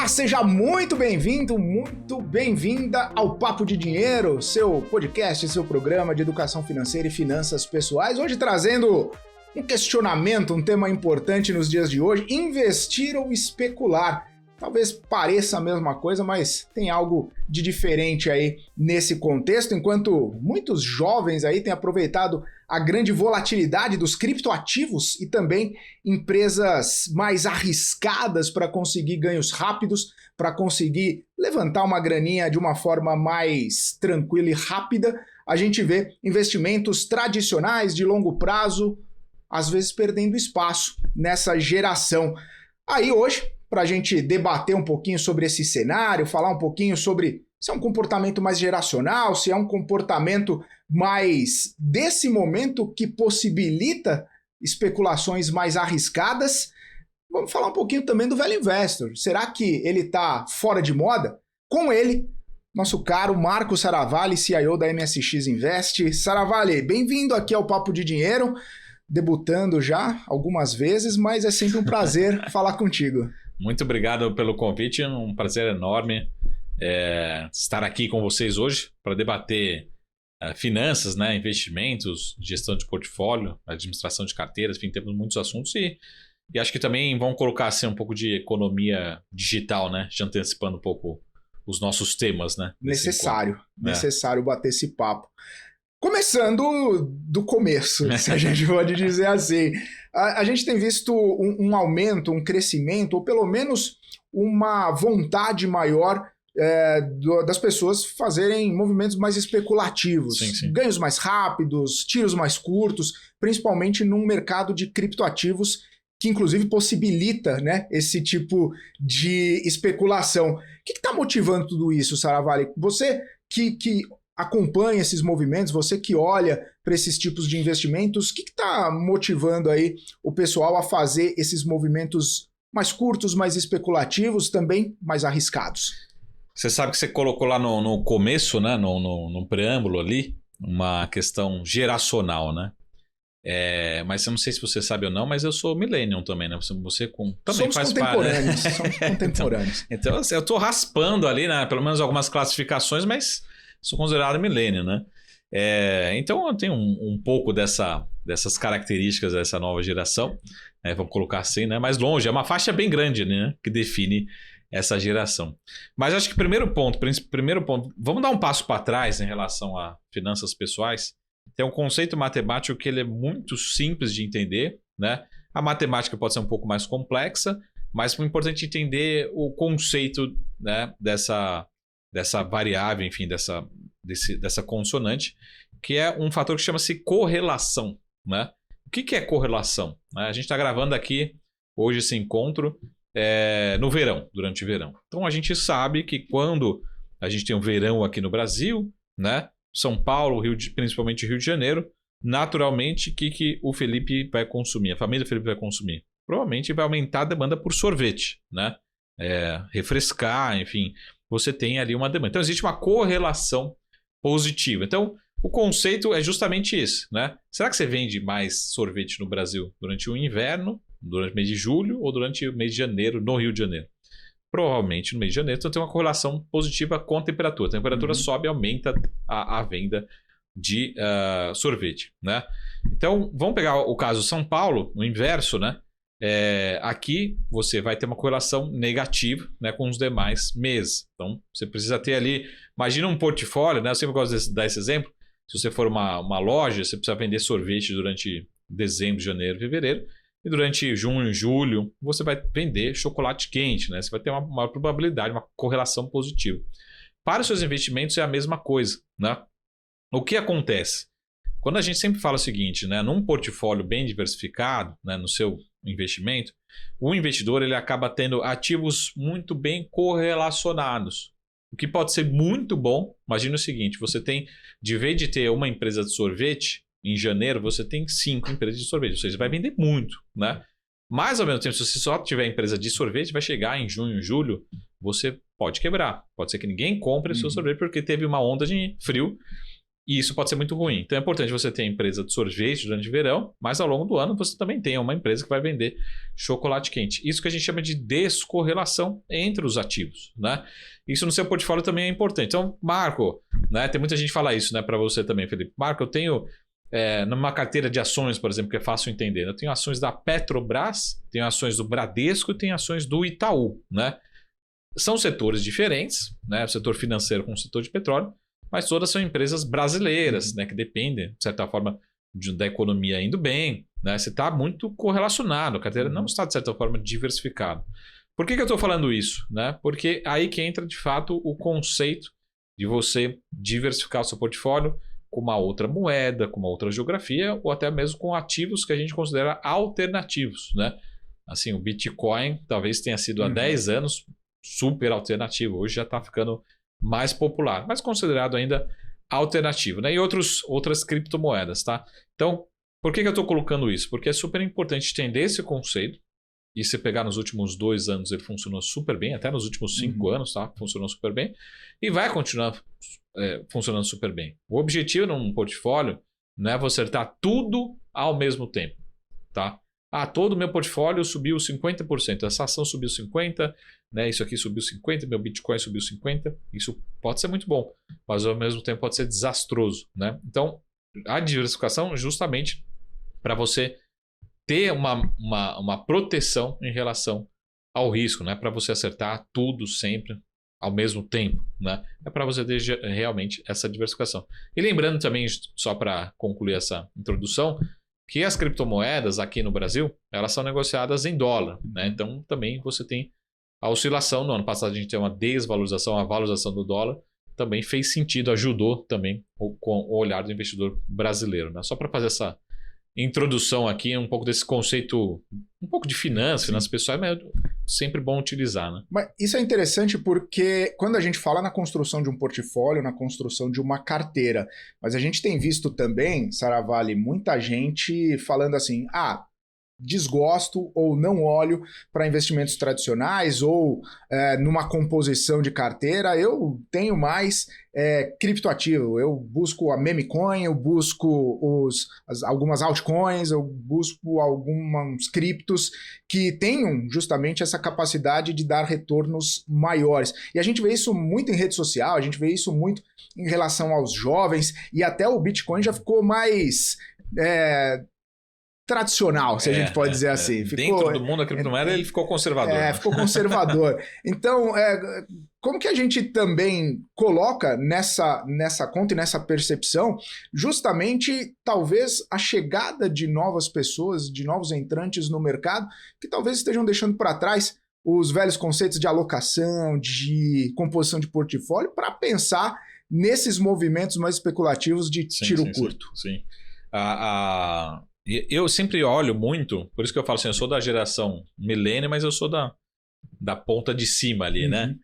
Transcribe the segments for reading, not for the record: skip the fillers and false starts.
Olá, seja muito bem-vindo, muito bem-vinda ao Papo de Dinheiro, seu podcast, seu programa de educação financeira e finanças pessoais. Hoje trazendo um questionamento, um tema importante nos dias de hoje: investir ou especular? Talvez pareça a mesma coisa, mas tem algo de diferente aí nesse contexto, enquanto muitos jovens aí têm aproveitado a grande volatilidade dos criptoativos e também empresas mais arriscadas para conseguir ganhos rápidos, para conseguir levantar uma graninha de uma forma mais tranquila e rápida. A gente vê investimentos tradicionais de longo prazo, às vezes perdendo espaço nessa geração. Aí hoje, para a gente debater um pouquinho sobre esse cenário, falar um pouquinho sobre se é um comportamento mais geracional, se é um comportamento mais desse momento que possibilita especulações mais arriscadas. Vamos falar um pouquinho também do velho investor. Será que ele está fora de moda? Com ele, nosso caro Marco Saravalli, CIO da MSX Invest. Saravalli, bem-vindo aqui ao Papo de Dinheiro, debutando já algumas vezes, mas é sempre um prazer falar contigo. Muito obrigado pelo convite, um prazer enorme estar aqui com vocês hoje para debater finanças, né, investimentos, gestão de portfólio, administração de carteiras, enfim, temos muitos assuntos e acho que também vão colocar assim, um pouco de economia digital, né, já antecipando um pouco os nossos temas, né? Necessário bater esse papo. Começando do começo, se a gente pode dizer assim, a gente tem visto um aumento, um crescimento, ou pelo menos uma vontade maior das pessoas fazerem movimentos mais especulativos, sim. Ganhos mais rápidos, tiros mais curtos, principalmente num mercado de criptoativos que inclusive possibilita, né, esse tipo de especulação. O que está motivando tudo isso, Saravalli? Você que acompanha esses movimentos, você que olha para esses tipos de investimentos, o que está motivando aí o pessoal a fazer esses movimentos mais curtos, mais especulativos, também mais arriscados? Você sabe que você colocou lá no começo, né, no preâmbulo ali, uma questão geracional, né? Mas eu não sei se você sabe ou não, mas eu sou millennial também, né? Você também faz parte. Somos contemporâneos. Então eu estou raspando ali, né, pelo menos algumas classificações, mas sou considerado millennial, né? Então eu tenho um pouco dessas características dessa nova geração, né? Vamos colocar assim, né? Mais longe, é uma faixa bem grande, né, que define essa geração. Mas acho que primeiro ponto, vamos dar um passo para trás em relação a finanças pessoais. Tem um conceito matemático que ele é muito simples de entender, né? A matemática pode ser um pouco mais complexa, mas é importante entender o conceito, né, dessa variável, enfim, dessa consonante, que é um fator que chama-se correlação, né? O que é correlação? A gente está gravando aqui hoje esse encontro no verão, durante o verão. Então a gente sabe que quando a gente tem um verão aqui no Brasil, né, São Paulo, principalmente Rio de Janeiro, naturalmente o que o Felipe vai consumir, a família do Felipe vai consumir? Provavelmente vai aumentar a demanda por sorvete, né? Refrescar, enfim, você tem ali uma demanda. Então existe uma correlação positiva. Então o conceito é justamente isso, né? Será que você vende mais sorvete no Brasil durante o inverno, durante o mês de julho ou durante o mês de janeiro no Rio de Janeiro? Provavelmente no mês de janeiro você tem uma correlação positiva com a temperatura. A temperatura sobe e aumenta a venda de sorvete, né? Então vamos pegar o caso São Paulo, o inverso, né? Aqui você vai ter uma correlação negativa, né, com os demais meses. Então você precisa ter ali, imagina um portfólio, né? Eu sempre gosto de dar esse exemplo. Se você for uma loja, você precisa vender sorvete durante dezembro, janeiro, fevereiro. E durante junho e julho, você vai vender chocolate quente, né? Você vai ter uma maior probabilidade, uma correlação positiva. Para os seus investimentos é a mesma coisa, né? O que acontece? Quando a gente sempre fala o seguinte, né? Num portfólio bem diversificado, né, no seu investimento, o investidor ele acaba tendo ativos muito bem correlacionados. O que pode ser muito bom. Imagina o seguinte, você tem, de vez de ter uma empresa de sorvete, em janeiro você tem 5 empresas de sorvete, ou seja, você vai vender muito, né? Mas ao mesmo tempo, se você só tiver empresa de sorvete, vai chegar em junho, julho, você pode quebrar. Pode ser que ninguém compre o seu sorvete porque teve uma onda de frio E isso pode ser muito ruim. Então é importante você ter a empresa de sorvete durante o verão, mas ao longo do ano você também tem uma empresa que vai vender chocolate quente. Isso que a gente chama de descorrelação entre os ativos, né? Isso no seu portfólio também é importante. Então, Marco, né? Tem muita gente que fala isso, né, para você também, Felipe. Marco, eu tenho numa carteira de ações, por exemplo, que é fácil entender. Eu tenho ações da Petrobras, tenho ações do Bradesco e tenho ações do Itaú, né? São setores diferentes, né? O setor financeiro com o setor de petróleo, mas todas são empresas brasileiras, né? Que dependem, de certa forma, da economia indo bem, né? Você está muito correlacionado, a carteira não está, de certa forma, diversificada. Por que eu estou falando isso? Né? Porque aí que entra, de fato, o conceito de você diversificar o seu portfólio com uma outra moeda, com uma outra geografia, ou até mesmo com ativos que a gente considera alternativos, né? Assim, o Bitcoin talvez tenha sido há 10 anos super alternativo, hoje já está ficando mais popular, mas considerado ainda alternativo, né? E outras criptomoedas, tá? Então, por que eu estou colocando isso? Porque é super importante entender esse conceito, e se pegar nos últimos 2 anos ele funcionou super bem, até nos últimos 5 anos, tá? Funcionou super bem, e vai continuar funcionando super bem. O objetivo num portfólio não é você acertar tudo ao mesmo tempo, tá? Todo o meu portfólio subiu 50%, essa ação subiu 50%, né? Isso aqui subiu 50%, meu Bitcoin subiu 50%. Isso pode ser muito bom, mas ao mesmo tempo pode ser desastroso, né? Então, a diversificação é justamente para você ter uma proteção em relação ao risco, não é para você acertar tudo sempre ao mesmo tempo, né? É para você ter realmente essa diversificação. E lembrando também, só para concluir essa introdução, que as criptomoedas aqui no Brasil, elas são negociadas em dólar, né? Então também você tem a oscilação. No ano passado a gente tem uma desvalorização, a valorização do dólar também fez sentido, ajudou também com o olhar do investidor brasileiro, né? Só para fazer essa introdução aqui, um pouco desse conceito, um pouco de finanças pessoais, mas é sempre bom utilizar, né? Mas isso é interessante porque quando a gente fala na construção de um portfólio, na construção de uma carteira, mas a gente tem visto também, Saravalli, muita gente falando assim, desgosto ou não olho para investimentos tradicionais ou numa composição de carteira, eu tenho mais criptoativo, eu busco a meme coin, eu busco algumas altcoins, eu busco alguns criptos que tenham justamente essa capacidade de dar retornos maiores. E a gente vê isso muito em rede social, a gente vê isso muito em relação aos jovens, e até o Bitcoin já ficou mais tradicional, se a gente pode dizer assim. Dentro do mundo da criptomoeda ele ficou conservador. Né? Ficou conservador. Então, como que a gente também coloca nessa conta e nessa percepção justamente, talvez, a chegada de novas pessoas, de novos entrantes no mercado, que talvez estejam deixando para trás os velhos conceitos de alocação, de composição de portfólio, para pensar nesses movimentos mais especulativos de tiro curto. Sim. Eu sempre olho muito, por isso que eu falo assim, eu sou da geração milênio, mas eu sou da ponta de cima ali, né?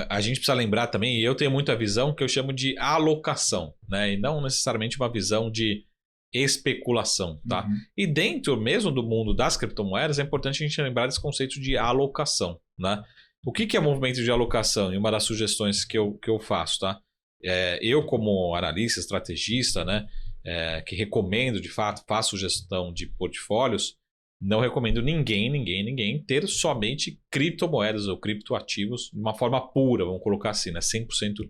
A gente precisa lembrar também, e eu tenho muita visão que eu chamo de alocação, né? E não necessariamente uma visão de especulação, tá? E dentro mesmo do mundo das criptomoedas é importante a gente lembrar desse conceito de alocação, né? O que é movimento de alocação? E uma das sugestões que eu faço, tá? Eu como analista, estrategista, né? Que recomendo de fato, faço gestão de portfólios, não recomendo ninguém ter somente criptomoedas ou criptoativos de uma forma pura, vamos colocar assim, né? 100%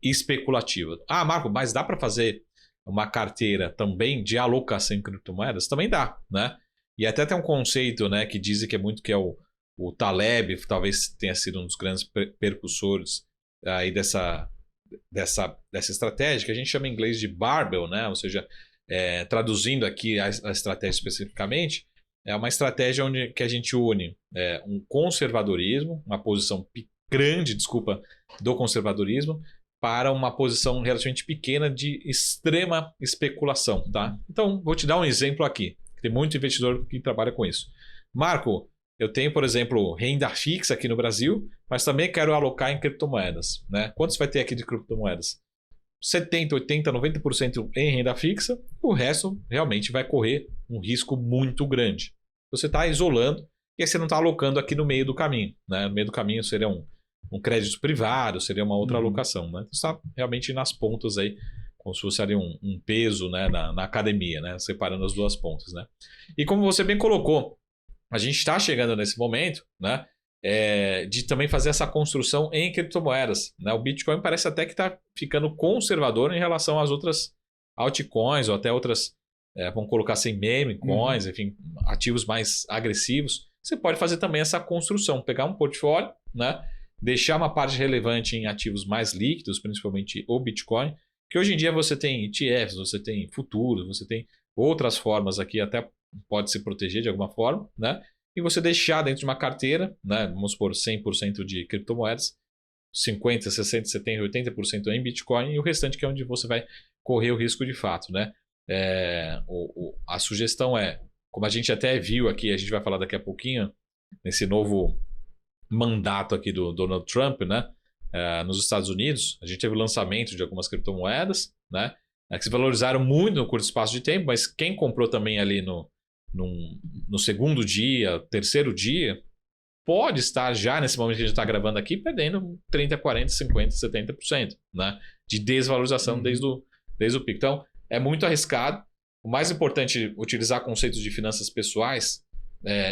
especulativa. Marco, mas dá para fazer uma carteira também de alocação em criptomoedas? Também dá, né? E até tem um conceito, né, que dizem que é muito que é o Taleb, talvez tenha sido um dos grandes percussores aí dessa estratégia, que a gente chama em inglês de barbell, né? Ou seja, traduzindo aqui a estratégia especificamente, é uma estratégia que a gente une um conservadorismo, uma posição grande, do conservadorismo, para uma posição relativamente pequena de extrema especulação, tá? Então, vou te dar um exemplo aqui. Tem muito investidor que trabalha com isso. Marco, eu tenho, por exemplo, renda fixa aqui no Brasil, mas também quero alocar em criptomoedas, né? Quanto você vai ter aqui de criptomoedas? 70%, 80%, 90% em renda fixa, o resto realmente vai correr um risco muito grande. Você está isolando e aí você não está alocando aqui no meio do caminho, né? No meio do caminho seria um crédito privado, seria uma outra alocação, né? Então, está realmente nas pontas aí, como se fosse ali um peso, né, na academia, né? Separando as duas pontas, né? E como você bem colocou, a gente está chegando nesse momento, né? De também fazer essa construção em criptomoedas, né? O Bitcoin parece até que está ficando conservador em relação às outras altcoins ou até outras, vamos colocar assim, meme coins, enfim, ativos mais agressivos. Você pode fazer também essa construção, pegar um portfólio, né? Deixar uma parte relevante em ativos mais líquidos, principalmente o Bitcoin, que hoje em dia você tem ETFs, você tem futuros, você tem outras formas aqui, até pode se proteger de alguma forma, né? E você deixar dentro de uma carteira, né? Vamos supor 100% de criptomoedas, 50%, 60%, 70%, 80% em Bitcoin e o restante que é onde você vai correr o risco de fato, né? A sugestão é, como a gente até viu aqui, a gente vai falar daqui a pouquinho, nesse novo mandato aqui do Donald Trump, né? Nos Estados Unidos, a gente teve o lançamento de algumas criptomoedas, né? Que se valorizaram muito no curto espaço de tempo, mas quem comprou também ali no segundo dia, terceiro dia, pode estar já nesse momento que a gente está gravando aqui, perdendo 30%, 40%, 50%, 70%, né? De desvalorização desde o pico. Então, é muito arriscado. O mais importante é utilizar conceitos de finanças pessoais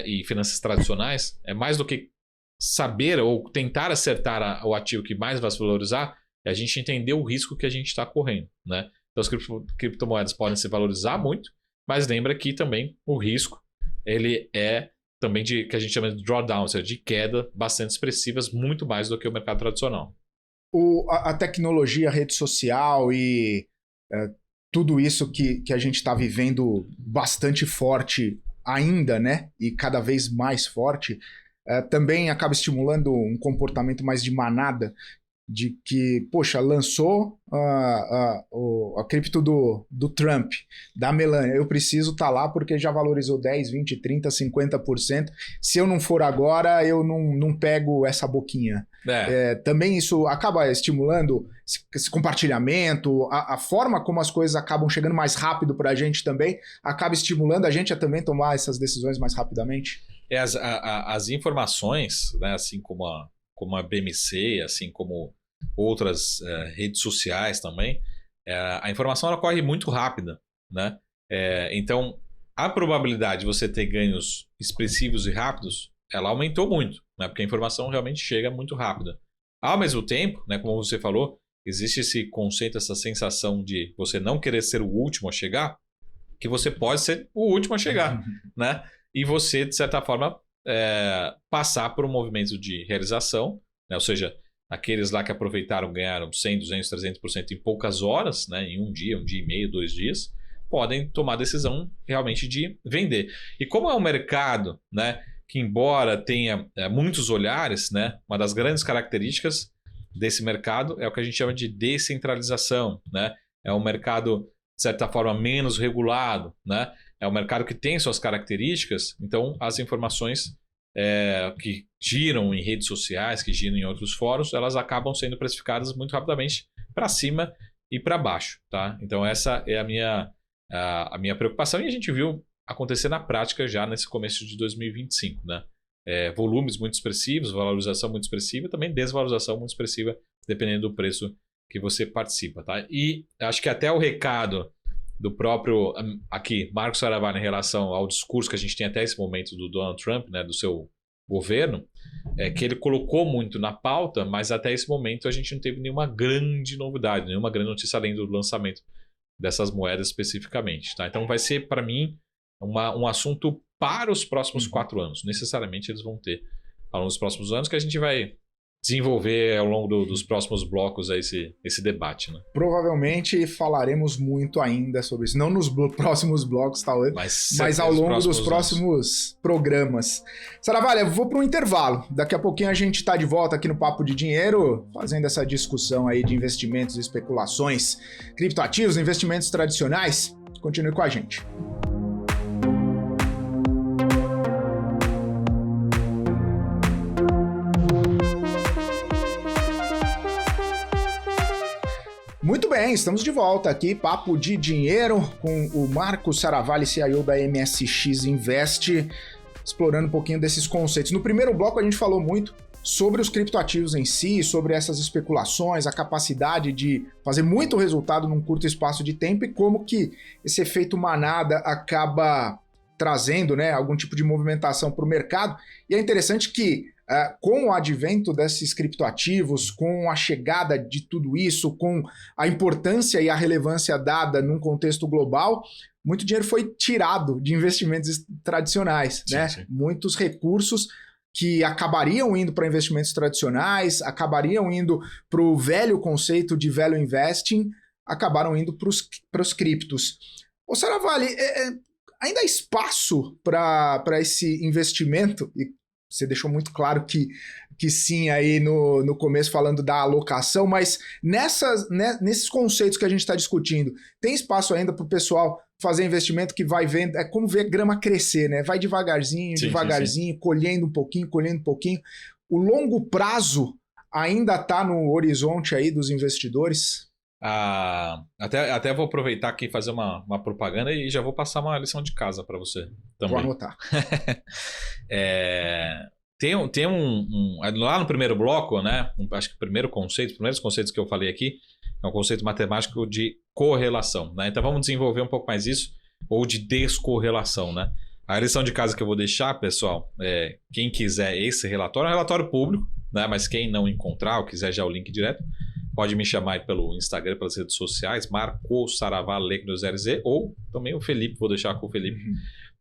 e finanças tradicionais. É mais do que saber ou tentar acertar o ativo que mais vai se valorizar, é a gente entender o risco que a gente está correndo, né? Então, as criptomoedas podem se valorizar muito, mas lembra que também o risco ele é também que a gente chama de drawdown, ou seja, de queda bastante expressivas, muito mais do que o mercado tradicional. A tecnologia, a rede social e tudo isso que a gente está vivendo bastante forte ainda, né? E cada vez mais forte, também acaba estimulando um comportamento mais de manada, de que, poxa, lançou a cripto do Trump, da Melania, eu preciso estar lá porque já valorizou 10, 20, 30, 50%. Se eu não for agora, eu não pego essa boquinha. Também isso acaba estimulando esse compartilhamento, a forma como as coisas acabam chegando mais rápido para a gente também, acaba estimulando a gente a também tomar essas decisões mais rapidamente. As informações, né, assim como a BMC, assim como outras redes sociais também, a informação ela corre muito rápida, né? Então, a probabilidade de você ter ganhos expressivos e rápidos, ela aumentou muito, né? Porque a informação realmente chega muito rápida. Ao mesmo tempo, né, como você falou, existe esse conceito, essa sensação de você não querer ser o último a chegar, que você pode ser o último a chegar, né? E você, de certa forma, passar por um movimento de realização, né? Ou seja, aqueles lá que aproveitaram, ganharam 100, 200, 300% em poucas horas, né? Em um dia e meio, 2 dias, podem tomar a decisão realmente de vender. E como é um mercado, né, que embora tenha muitos olhares, né, uma das grandes características desse mercado é o que a gente chama de descentralização, né? É um mercado, de certa forma, menos regulado, né? É um mercado que tem suas características, então as informações que giram em redes sociais, que giram em outros fóruns, elas acabam sendo precificadas muito rapidamente para cima e para baixo, tá? Então essa é a minha preocupação e a gente viu acontecer na prática já nesse começo de 2025, né? Volumes muito expressivos, valorização muito expressiva, também desvalorização muito expressiva, dependendo do preço que você participa, tá? E acho que até o recado do próprio aqui, Marco Saravalli, em relação ao discurso que a gente tem até esse momento do Donald Trump, né, do seu governo, que ele colocou muito na pauta, mas até esse momento a gente não teve nenhuma grande novidade, nenhuma grande notícia além do lançamento dessas moedas especificamente, tá? Então vai ser, para mim, um assunto para os próximos 4 anos. Necessariamente eles vão ter ao longo dos próximos anos, que a gente vai desenvolver ao longo dos próximos blocos esse debate, né? Provavelmente falaremos muito ainda sobre isso. Não nos próximos blocos, talvez, mas ao longo dos próximos programas. Saravalli, eu vou para um intervalo. Daqui a pouquinho a gente está de volta aqui no Papo de Dinheiro, fazendo essa discussão aí de investimentos, especulações, criptoativos, investimentos tradicionais. Continue com a gente. Muito bem, estamos de volta aqui, Papo de Dinheiro, com o Marco Saravalli, CIO da MSX Invest, explorando um pouquinho desses conceitos. No primeiro bloco a gente falou muito sobre os criptoativos em si, sobre essas especulações, a capacidade de fazer muito resultado num curto espaço de tempo e como que esse efeito manada acaba trazendo, né, algum tipo de movimentação para o mercado. E é interessante que com o advento desses criptoativos, com a chegada de tudo isso, com a importância e a relevância dada num contexto global, muito dinheiro foi tirado de investimentos tradicionais, né? Sim. Muitos recursos que acabariam indo para investimentos tradicionais, acabariam indo para o velho conceito de value investing, acabaram indo para os criptos. Ô Saravalli, ainda há espaço para esse investimento? E você deixou muito claro que sim aí no começo falando da alocação, mas nesses conceitos que a gente está discutindo, tem espaço ainda para o pessoal fazer investimento que vai vendo, é como ver grama crescer, né? Vai devagarzinho, sim. Colhendo um pouquinho. O longo prazo ainda está no horizonte aí dos investidores? Até vou aproveitar aqui e fazer uma propaganda e já vou passar uma lição de casa para você também. Vou anotar. Tem lá no primeiro bloco, né? Acho que os primeiros conceitos que eu falei aqui é um conceito matemático de correlação, né? Então vamos desenvolver um pouco mais isso, ou de descorrelação, né? A lição de casa que eu vou deixar, pessoal, quem quiser esse relatório, é um relatório público, né? Mas quem não encontrar ou quiser já o link direto, pode me chamar aí pelo Instagram, pelas redes sociais, Marco Saravalli com 2LZ, ou também o Felipe, vou deixar com o Felipe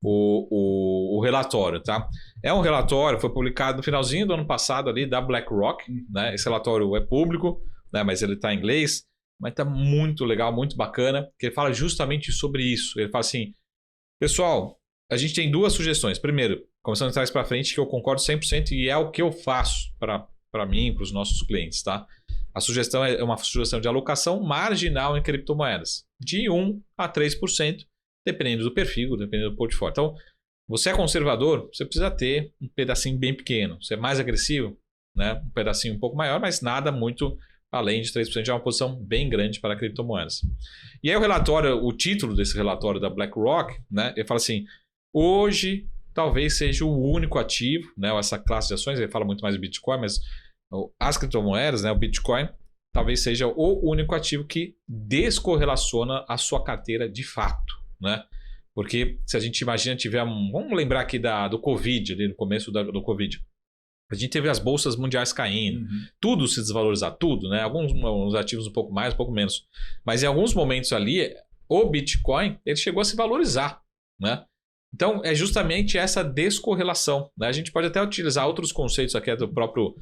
o relatório, tá? É um relatório, foi publicado no finalzinho do ano passado ali da BlackRock, né? Esse relatório é público, né? Mas ele está em inglês, mas está muito legal, muito bacana, que ele fala justamente sobre isso. Ele fala assim, pessoal, a gente tem duas sugestões. Primeiro, começando de trás para frente, que eu concordo 100% e é o que eu faço para mim, para os nossos clientes, tá? A sugestão é uma sugestão de alocação marginal em criptomoedas, de 1 a 3%, dependendo do perfil, dependendo do portfólio. Então, você é conservador, você precisa ter um pedacinho bem pequeno. Você é mais agressivo, né? Um pedacinho um pouco maior, mas nada muito além de 3%, é uma posição bem grande para criptomoedas. E aí o título desse relatório da BlackRock, né? Ele fala assim, hoje talvez seja o único ativo, né? Essa classe de ações, ele fala muito mais de Bitcoin, mas as criptomoedas, né, o Bitcoin, talvez seja o único ativo que descorrelaciona a sua carteira de fato, né? Porque se a gente imagina, vamos lembrar aqui do Covid, ali no começo do Covid. A gente teve as bolsas mundiais caindo, tudo se desvalorizar, tudo, né? Alguns ativos um pouco mais, um pouco menos. Mas em alguns momentos ali, o Bitcoin, ele chegou a se valorizar, né? Então, é justamente essa descorrelação, né? A gente pode até utilizar outros conceitos aqui do próprio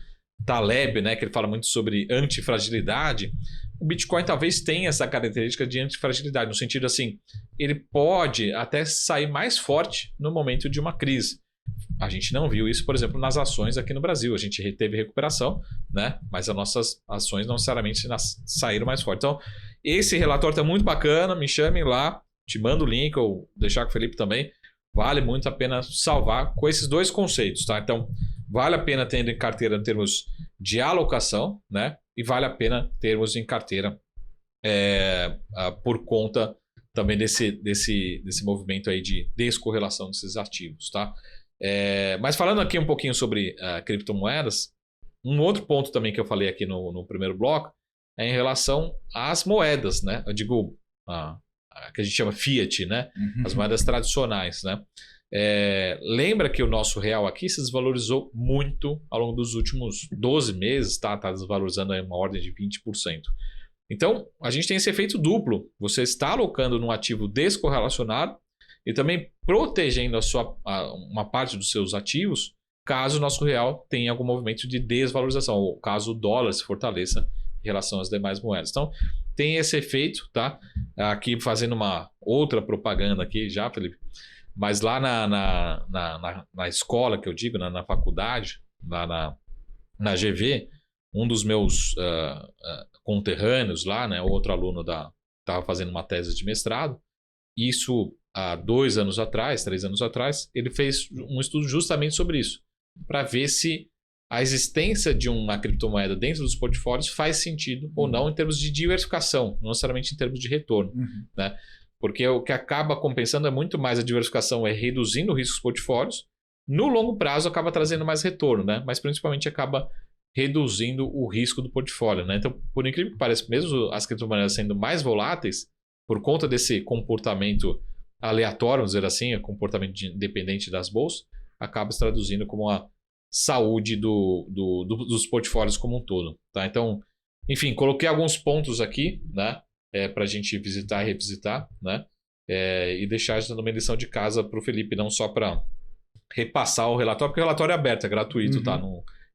Taleb, né, que ele fala muito sobre antifragilidade. O Bitcoin talvez tenha essa característica de antifragilidade, no sentido assim, ele pode até sair mais forte no momento de uma crise. A gente não viu isso, por exemplo, nas ações aqui no Brasil. A gente teve recuperação, né, mas as nossas ações não necessariamente saíram mais forte. Então, esse relatório está muito bacana, me chamem lá, te mando o link ou deixar com o Felipe também. Vale muito a pena salvar com esses dois conceitos, tá? Então, vale a pena ter em carteira em termos de alocação, né? E vale a pena termos em carteira por conta também desse movimento aí de descorrelação desses ativos, tá? Mas falando aqui um pouquinho sobre criptomoedas, um outro ponto também que eu falei aqui no primeiro bloco é em relação às moedas, né? Eu digo que a gente chama fiat, né? As moedas tradicionais, né? Lembra que o nosso real aqui se desvalorizou muito ao longo dos últimos 12 meses, tá desvalorizando aí uma ordem de 20%. Então, a gente tem esse efeito duplo. Você está alocando num ativo descorrelacionado e também protegendo uma parte dos seus ativos caso o nosso real tenha algum movimento de desvalorização, ou caso o dólar se fortaleça em relação às demais moedas. Então, tem esse efeito, tá? Aqui fazendo uma outra propaganda aqui já, Felipe. Mas lá na escola, que eu digo, na faculdade, lá na GV, um dos meus conterrâneos lá, né, outro aluno estava fazendo uma tese de mestrado. Isso há 2 anos atrás, 3 anos atrás, ele fez um estudo justamente sobre isso, para ver se a existência de uma criptomoeda dentro dos portfólios faz sentido ou não em termos de diversificação, não necessariamente em termos de retorno, né? Porque o que acaba compensando é muito mais a diversificação, reduzindo o risco dos portfólios, no longo prazo acaba trazendo mais retorno, né? Mas principalmente acaba reduzindo o risco do portfólio, né? Então, por incrível que pareça, mesmo as criptomoedas sendo mais voláteis, por conta desse comportamento aleatório, vamos dizer assim, o comportamento independente das bolsas, acaba se traduzindo como a saúde dos portfólios como um todo, tá? Então, enfim, coloquei alguns pontos aqui, né? Para a gente visitar e revisitar, né? E deixar uma lição de casa para o Felipe, não só para repassar o relatório, porque o relatório é aberto, é gratuito, tá?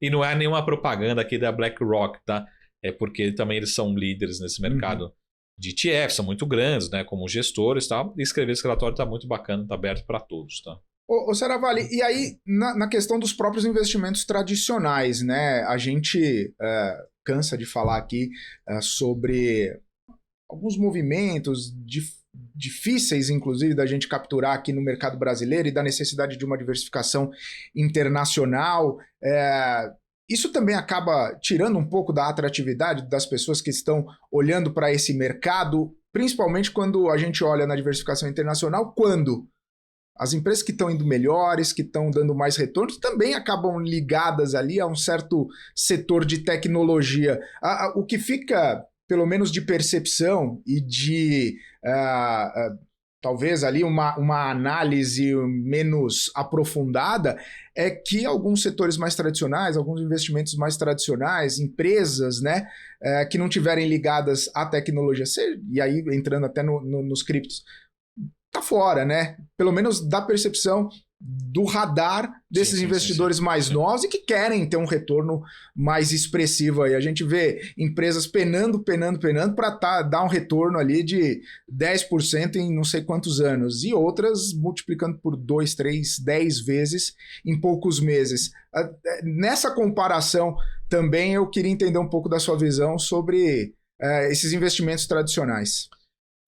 E não é nenhuma propaganda aqui da BlackRock, tá? É porque também eles são líderes nesse mercado de ETF, são muito grandes, né? Como gestores e tal. E escrever esse relatório está muito bacana, está aberto para todos, tá? Ô Seravalli, e aí na questão dos próprios investimentos tradicionais, né? A gente cansa de falar aqui sobre alguns movimentos difíceis, inclusive, da gente capturar aqui no mercado brasileiro e da necessidade de uma diversificação internacional. Isso também acaba tirando um pouco da atratividade das pessoas que estão olhando para esse mercado, principalmente quando a gente olha na diversificação internacional, quando as empresas que estão indo melhores, que estão dando mais retornos, também acabam ligadas ali a um certo setor de tecnologia. O que fica, pelo menos de percepção e de talvez ali uma análise menos aprofundada, é que alguns setores mais tradicionais, alguns investimentos mais tradicionais, empresas, né, que não tiverem ligadas à tecnologia, e aí entrando até nos criptos, tá fora, né? Pelo menos da percepção do radar desses investidores mais novos e que querem ter um retorno mais expressivo aí. A gente vê empresas penando para dar um retorno ali de 10% em não sei quantos anos e outras multiplicando por 2, 3, 10 vezes em poucos meses. Nessa comparação também eu queria entender um pouco da sua visão sobre esses investimentos tradicionais.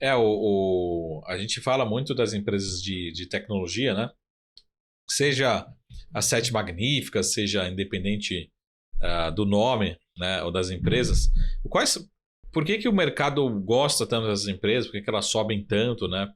A gente fala muito das empresas de tecnologia, né? Seja as Sete Magníficas, seja independente do nome, né, ou das empresas. Por que o mercado gosta tanto dessas empresas? Por que elas sobem tanto, né,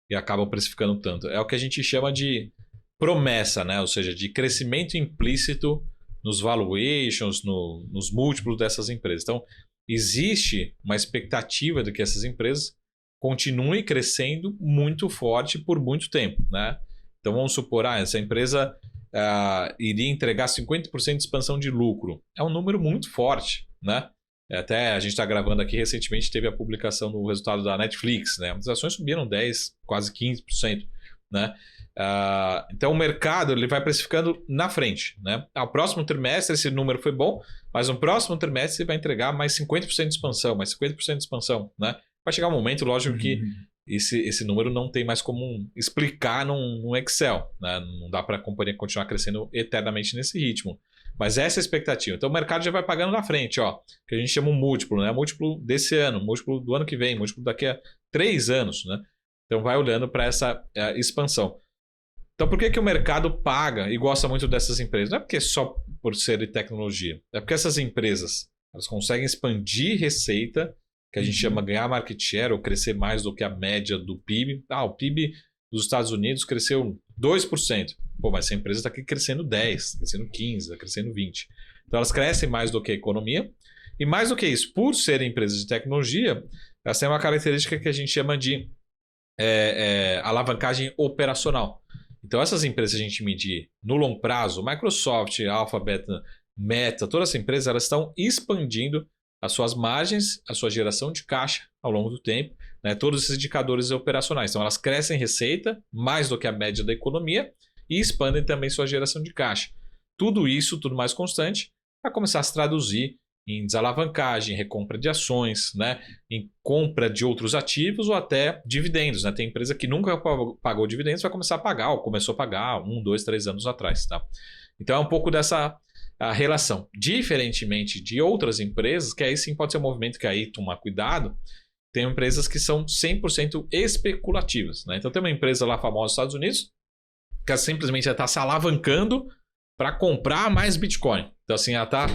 e acabam precificando tanto? É o que a gente chama de promessa, né? Ou seja, de crescimento implícito nos valuations, nos múltiplos dessas empresas. Então, existe uma expectativa de que essas empresas continuem crescendo muito forte por muito tempo, né? Então vamos supor, essa empresa iria entregar 50% de expansão de lucro. É um número muito forte, né? Até a gente está gravando aqui, recentemente teve a publicação do resultado da Netflix, né? As ações subiram 10%, quase 15%, né? Então o mercado ele vai precificando na frente, né? Ao próximo trimestre esse número foi bom, mas no próximo trimestre ele vai entregar mais 50% de expansão, mais 50% de expansão, né? Vai chegar um momento, lógico, que esse número não tem mais como explicar num Excel, né? Não dá para a companhia continuar crescendo eternamente nesse ritmo. Mas essa é a expectativa. Então o mercado já vai pagando na frente, ó, que a gente chama um múltiplo, né? Múltiplo desse ano, múltiplo do ano que vem, múltiplo daqui a 3 anos, né? Então vai olhando para essa expansão. Então por que o mercado paga e gosta muito dessas empresas? Não é porque só por ser tecnologia. É porque essas empresas elas conseguem expandir receita, que a gente chama ganhar market share ou crescer mais do que a média do PIB. O PIB dos Estados Unidos cresceu 2%. Pô, mas essa empresa está aqui crescendo 10%, crescendo 15%, está crescendo 20%. Então elas crescem mais do que a economia. E mais do que isso, por serem empresas de tecnologia, elas têm uma característica que a gente chama de alavancagem operacional. Então essas empresas a gente medir no longo prazo, Microsoft, Alphabet, Meta, todas essas empresas elas estão expandindo as suas margens, a sua geração de caixa ao longo do tempo, né? Todos esses indicadores operacionais. Então elas crescem receita mais do que a média da economia e expandem também sua geração de caixa. Tudo isso, tudo mais constante, vai começar a se traduzir em desalavancagem, recompra de ações, né? Em compra de outros ativos ou até dividendos, né? Tem empresa que nunca pagou dividendos, vai começar a pagar ou começou a pagar 1, 2, 3 anos atrás. Tá? Então é um pouco dessa relação. Diferentemente de outras empresas, que aí sim pode ser um movimento que aí tomar cuidado, tem empresas que são 100% especulativas. Né? Então tem uma empresa lá famosa nos Estados Unidos que simplesmente está se alavancando para comprar mais Bitcoin. Então assim, ela está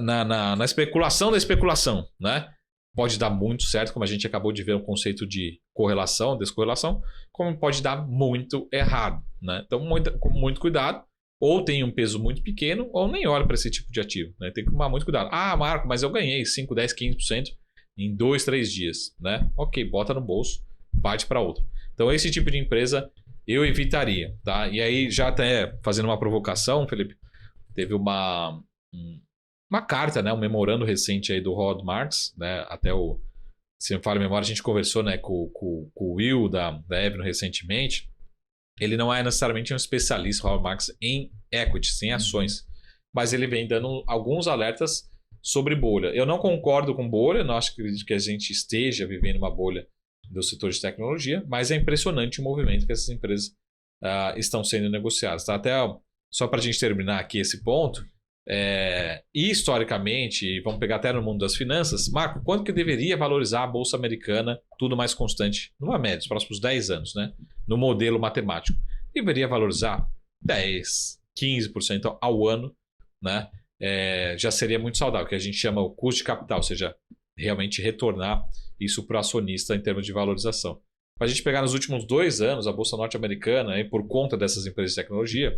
na especulação da especulação. Né? Pode dar muito certo, como a gente acabou de ver o conceito de correlação, descorrelação, como pode dar muito errado. Né? Então com muito cuidado. ou tem um peso muito pequeno, ou nem olha para esse tipo de ativo. Né? Tem que tomar muito cuidado. Ah, Marco, mas eu ganhei 5, 10, 15% em 2, 3 dias. Né? Ok, bota no bolso, parte para outra. Então, esse tipo de empresa eu evitaria. Tá? E aí, já até fazendo uma provocação, Felipe, teve uma carta, né? Um memorando recente aí do Howard Marks, né? Até se me falha a memória, a gente conversou, né, com o Will da Evno recentemente. Ele não é necessariamente um especialista, Howard Marks, em equities, em ações. Mas ele vem dando alguns alertas sobre bolha. Eu não concordo com bolha, não acho que a gente esteja vivendo uma bolha do setor de tecnologia, mas é impressionante o movimento que essas empresas estão sendo negociadas. Tá? Até só para a gente terminar aqui esse ponto, historicamente, vamos pegar até no mundo das finanças, Marco, quanto que deveria valorizar a Bolsa Americana, tudo mais constante, numa média, nos próximos 10 anos, né? No modelo matemático? Deveria valorizar 10, 15% ao ano, né? Já seria muito saudável, que a gente chama o custo de capital, ou seja, realmente retornar isso para o acionista em termos de valorização. Para a gente pegar nos últimos 2 anos, a Bolsa Norte-Americana, por conta dessas empresas de tecnologia,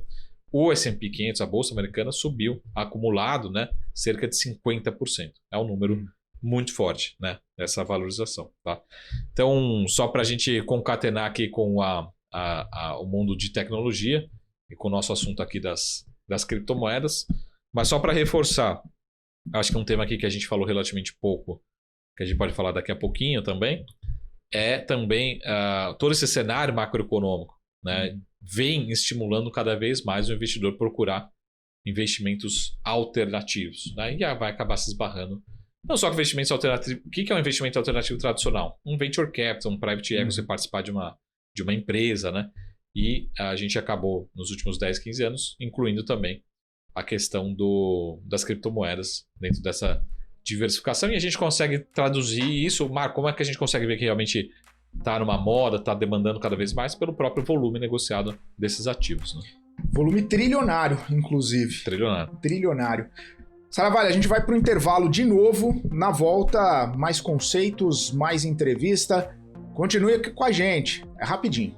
o S&P 500, a Bolsa Americana, subiu, acumulado, né, cerca de 50%. É um número muito forte, né, essa valorização. Tá? Então, só para a gente concatenar aqui com o mundo de tecnologia e com o nosso assunto aqui das criptomoedas, mas só para reforçar, acho que um tema aqui que a gente falou relativamente pouco, que a gente pode falar daqui a pouquinho também, é também todo esse cenário macroeconômico, né, vem estimulando cada vez mais o investidor procurar investimentos alternativos. Né? E vai acabar se esbarrando. Não só com investimentos alternativos. O que é um investimento alternativo tradicional? Um venture capital, um private equity, você participar de uma empresa. Né? E a gente acabou, nos últimos 10, 15 anos, incluindo também a questão das criptomoedas dentro dessa diversificação. E a gente consegue traduzir isso. Marco, como é que a gente consegue ver que realmente está numa moda, está demandando cada vez mais pelo próprio volume negociado desses ativos. Né? Volume trilionário, inclusive. Trilionário. Saravalli, a gente vai para o intervalo de novo. Na volta, mais conceitos, mais entrevista. Continue aqui com a gente. É rapidinho.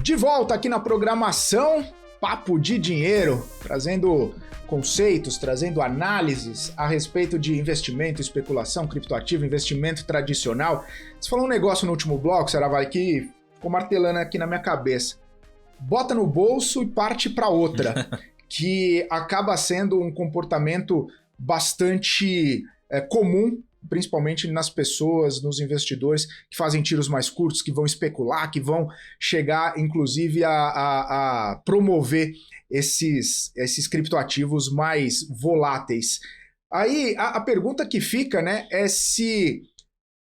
De volta aqui na programação Papo de Dinheiro, trazendo conceitos, trazendo análises a respeito de investimento, especulação, criptoativo, investimento tradicional. Você falou um negócio no último bloco, Saravalli, que ficou martelando aqui na minha cabeça. Bota no bolso e parte para outra, que acaba sendo um comportamento bastante comum, principalmente nas pessoas, nos investidores que fazem tiros mais curtos, que vão especular, que vão chegar, inclusive, a promover esses criptoativos mais voláteis. Aí, a pergunta que fica, né, é se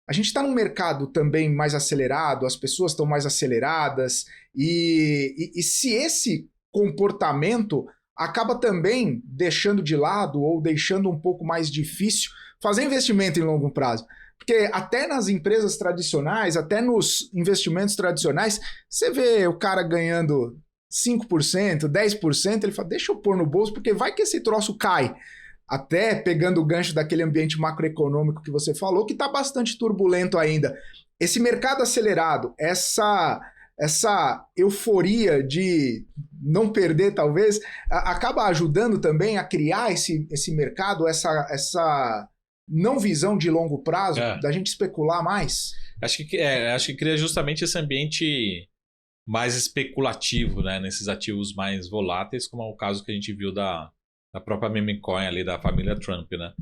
a gente está num mercado também mais acelerado, as pessoas estão mais aceleradas, e se esse comportamento acaba também deixando de lado ou deixando um pouco mais difícil fazer investimento em longo prazo. Porque até nas empresas tradicionais, até nos investimentos tradicionais, você vê o cara ganhando 5%, 10%, ele fala, deixa eu pôr no bolso, porque vai que esse troço cai. Até pegando o gancho daquele ambiente macroeconômico que você falou, que está bastante turbulento ainda. Esse mercado acelerado, essa euforia de não perder, talvez, acaba ajudando também a criar esse mercado, essa não visão de longo prazo, da gente especular mais? Acho que cria justamente esse ambiente mais especulativo, né, nesses ativos mais voláteis, como é o caso que a gente viu da própria meme coin ali da família Trump, né?